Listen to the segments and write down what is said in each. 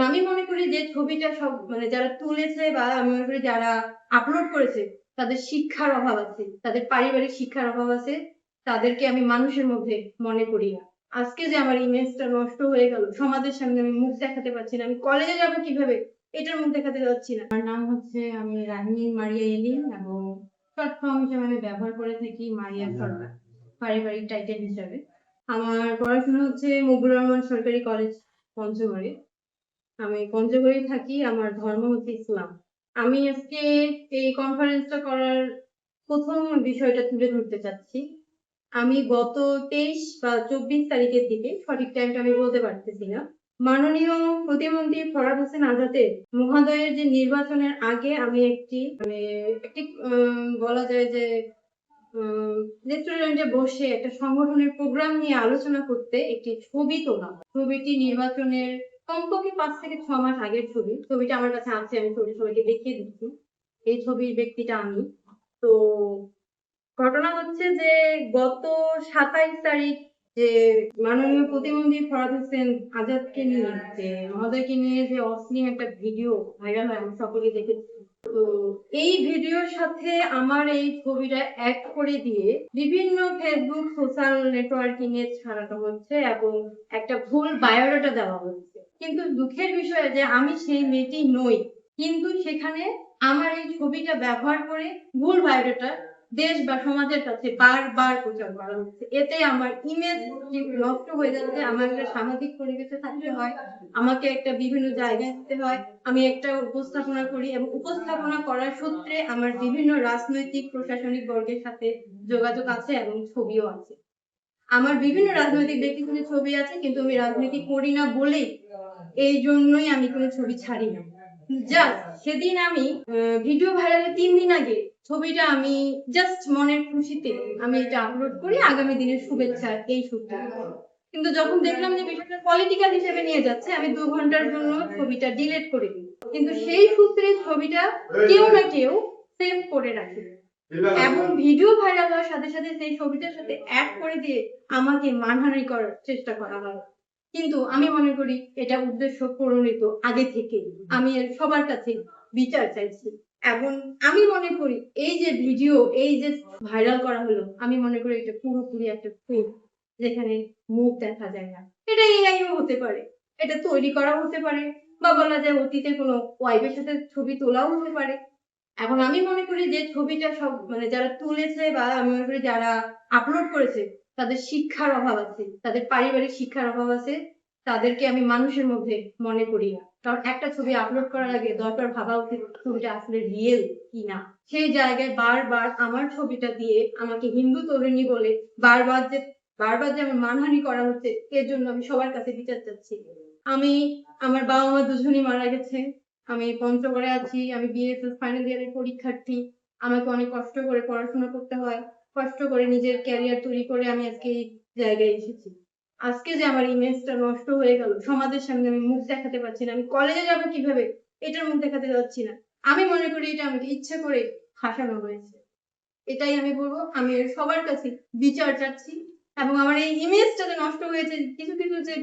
আমি মনে করি যে ছবিটা সব যারা তুলেছে বা আমি মনে করি যারা আপলোড করেছে তাদের শিক্ষার অভাব আছে, তাদের পারিবারিক শিক্ষার অভাব আছে, তাদেরকে আমি মানুষের মধ্যে মনে করি না। আজকে যে আমার ইমেজটা নষ্ট হয়ে গেল, সমাজের সামনে আমি মুখ দেখাতে পারছি না, আমি কলেজে যাব কিভাবে এটার মুখ দেখাতে যাচ্ছি না। আমার নাম হচ্ছে আমি রাহিনী মারিয়া এলিন এবং শর্ট ফর্ম হিসেবে আমি ব্যবহার করে থাকি মারিয়া সরকার পারিবারিক টাইটেল হিসাবে। আমার পড়াশোনা হচ্ছে মকবুল রহমান সরকারি কলেজ পঞ্চগড়ে। আমি পঞ্চগড়েই থাকি, আমার ধর্ম হচ্ছে ইসলাম। আমি আজকে এই কনফারেন্সটা করার প্রথম বিষয়টা তুলে ধরতে চাচ্ছি। আমি গত 23 বা 24 তারিখের দিকে, সঠিক টাইমটা আমি বলতে পারতেছি না, মাননীয় প্রতিমন্ত্রী ফরহাদ হোসেন আজাদের মহোদয়ের যে নির্বাচনের আগে আমি একটি বলা যায় যে রেস্টুরেন্টে বসে একটা সংগঠনের প্রোগ্রাম নিয়ে আলোচনা করতে একটি ছবি তোলা। ছবিটি নির্বাচনের কমপক্ষে 5 থেকে 6 মাস আগের ছবি। ছবিটা আমার কাছে আছে, আমি ছবি সবাইকে দেখিয়ে দিচ্ছি। এই ছবির ব্যক্তিটা আমি। তো ঘটনা হচ্ছে যে গত 27 তারিখ যে মাননীয় প্রতিমন্ত্রী ফরহাদ হোসেন আজাদকে নিয়ে যে মহোদয়কে নিয়ে যে অশ্লীল একটা ভিডিও ভাইরাল হয়, আমি সকলে দেখেছি। তো এই ভিডিওর সাথে আমার এই ছবিটা অ্যাড করে দিয়ে বিভিন্ন ফেসবুক সোশ্যাল নেটওয়ার্কিং এ ছড়ানো হচ্ছে এবং একটা ভুল বায়োডাটা দেওয়া হচ্ছে। কিন্তু দুঃখের বিষয় যে আমি সেই মেয়েটি নই, কিন্তু সেখানে আমার এই ছবিটা ব্যবহার করে ভুল বায়োডাটা দেশ বা সমাজের কাছে বারবার প্রচার করা হচ্ছে। এতে আমার ইমেজ নষ্ট হয়ে যাচ্ছে। আমার একটা সামাজিক পরিবেশে থাকতে হয়, আমাকে একটা বিভিন্ন জায়গায় যেতে হয়, আমি একটা উপস্থাপনা করি এবং উপস্থাপনা করার সূত্রে আমার বিভিন্ন রাজনৈতিক প্রশাসনিক বর্গের সাথে যোগাযোগ আছে এবং ছবিও আছে। আমার বিভিন্ন রাজনৈতিক ব্যক্তির সাথে ছবি আছে, কিন্তু আমি রাজনীতি করি না বলেই এই জন্যই আমি কোনো ছবি ছাড়ি না। জাস্ট সেদিন আমি ভিডিও ভাইরালের 3 দিন আগে ছবিটা আমি জাস্ট মনের খুশিতে আমি এটা আপলোড করি আগামী দিনের শুভেচ্ছা এই সূত্রে। কিন্তু যখন দেখলাম যে বিষয়টা পলিটিক্যাল হিসেবে নিয়ে যাচ্ছে, আমি 2 ঘন্টার জন্য ছবিটা ডিলিট করে দিই। কিন্তু সেই সূত্রে ছবিটা কেউ না কেউ সেভ করে রাখে এবং ভিডিও ভাইরাল হওয়ার সাথে সাথে সেই ছবিটার সাথে অ্যাড করে দিয়ে আমাকে মানহানি করার চেষ্টা করা হয়। কিন্তু আমি মনে করি এটা উদ্দেশ্য প্রণোদিত আগে থেকে। আমি সবার কাছে বিচার চাইছি এবং আমি মনে করি এই যে ভিডিও এই যে ভাইরাল করা হলো, আমি মনে করি এটা পুরোপুরি একটা ফেক, যেখানে মুখ দেখা যায় না। এটা এআইও হতে পারে, এটা তৈরি করা হতে পারে, বা বলা যায় অতীতে কোনো ওয়াইফের সাথে ছবি তোলাও হতে পারে। এখন আমি মনে করি যে ছবিটা সব যারা তুলেছে বা আমি মনে করি যারা আপলোড করেছে তাদের শিক্ষার অভাব আছে, তাদের পারিবারিক শিক্ষার অভাব আছে, তাদেরকে আমি মানুষের মধ্যে মনে করি না। কারণ একটা ছবি আপলোড করার আগে দরকার ভাবা উচিত ছবিটা আসলে রিয়েল কিনা। সেই জায়গায় বারবার আমার ছবিটা দিয়ে আমাকে হিন্দু তরুণী বলে বারবার যে আমার মানহানি করা হচ্ছে, এর জন্য আমি সবার কাছে বিচার চাচ্ছি। আমার বাবা মা দুজনই মারা গেছে, আমি পঞ্চগড়ে আছি, আমি বিএসএস ফাইনাল ইয়ারের পরীক্ষার্থী। আমাকে অনেক কষ্ট করে পড়াশোনা করতে হয়, কষ্ট করে নিজের ক্যারিয়ার তৈরি করে আমি আজকে এই জায়গায় এসেছি। আজকে যে আমার ইমেজটা নষ্ট হয়ে গেল, সমাজের সামনে আমি মুখ দেখাতে পারছি না, আমি কলেজে যাব কিভাবে এটার মুখ দেখাতে যাচ্ছি না। আমি মনে করি এটা আমাকে ইচ্ছে করে ফাঁসানো হয়েছে। এটাই আমি বলবো, আমি সবার কাছে বিচার চাচ্ছি এবং আমার এই ইমেজটা যে নষ্ট হয়েছে, কিছু কিছু যে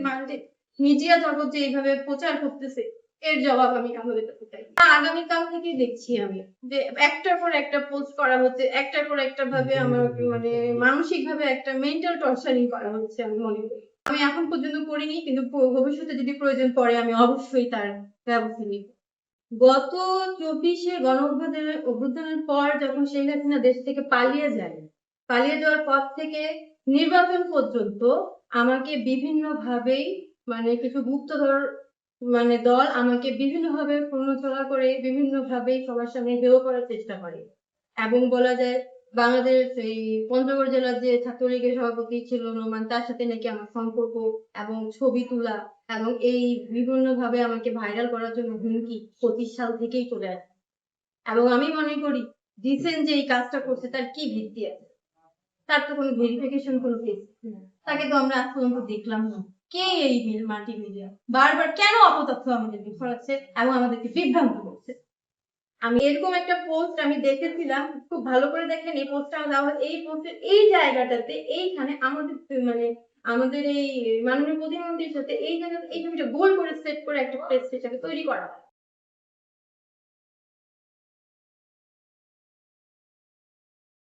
মিডিয়া জগৎ যে এইভাবে প্রচার করতেছে, এর জবাব আমি আমাদের কাছে চাই। আগামীকাল থেকে দেখছি আমি যে একটার পর একটা পোস্ট করা হচ্ছে, একটার পর একটা ভাবে আমার মানসিক ভাবে একটা মেন্টাল টর্চারিং করা হচ্ছে। আমি মনে করি আমি এখন পর্যন্ত করিনি, কিন্তু ভবিষ্যতে যদি প্রয়োজন পড়ে আমি অবশ্যই তার ব্যবস্থা নিব। গত 24-এ অভ্যুত্থানের পর যখন শেখ হাসিনা দেশ থেকে পালিয়ে যাওয়ার পর থেকে নির্বাচন পর্যন্ত আমাকে বিভিন্ন ভাবেই কিছু গুপ্তধর দল আমাকে বিভিন্ন ভাবে প্রণোদনা করে, বিভিন্ন ভাবে সবার সামনে হেয় করার চেষ্টা করে এবং বলা যায় বাংলাদেশ এই পঞ্চগড় জেলার যে ছাত্রলীগের সভাপতি ছিল নোমান, তার সাথে নাকি আমার সম্পর্ক এবং ছবি তোলা এবং এই বিভিন্ন ভাবে আমাকে ভাইরাল করার জন্য হুমকি 25 সাল থেকেই চলে আসে। এবং আমি মনে করি রিসেন্ট যে এই কাজটা করছে তার কি ভিত্তি আছে, তার তো কোনো ভেরিফিকেশন কোনো কেস, তাকে তো আমরা আজ পর্যন্ত দেখলাম না। কে এই মাল্টিমিডিয়া বারবার কেন অপতথ্য আমাদেরকে ছড়াচ্ছে এবং আমাদেরকে বিভ্রান্ত করছে। আমি এরকম একটা পোস্ট আমি দেখেছিলাম, খুব ভালো করে দেখেন এই পোস্টটা দেওয়া, এই পোস্টের এই জায়গাটাতে এইখানে আমাদের আমাদের এই মাননীয় প্রধানমন্ত্রীর সাথে এই জায়গা এই ছবিটা গোল করে সেট করে একটা প্রেস হিসাবে তৈরি করা হয়।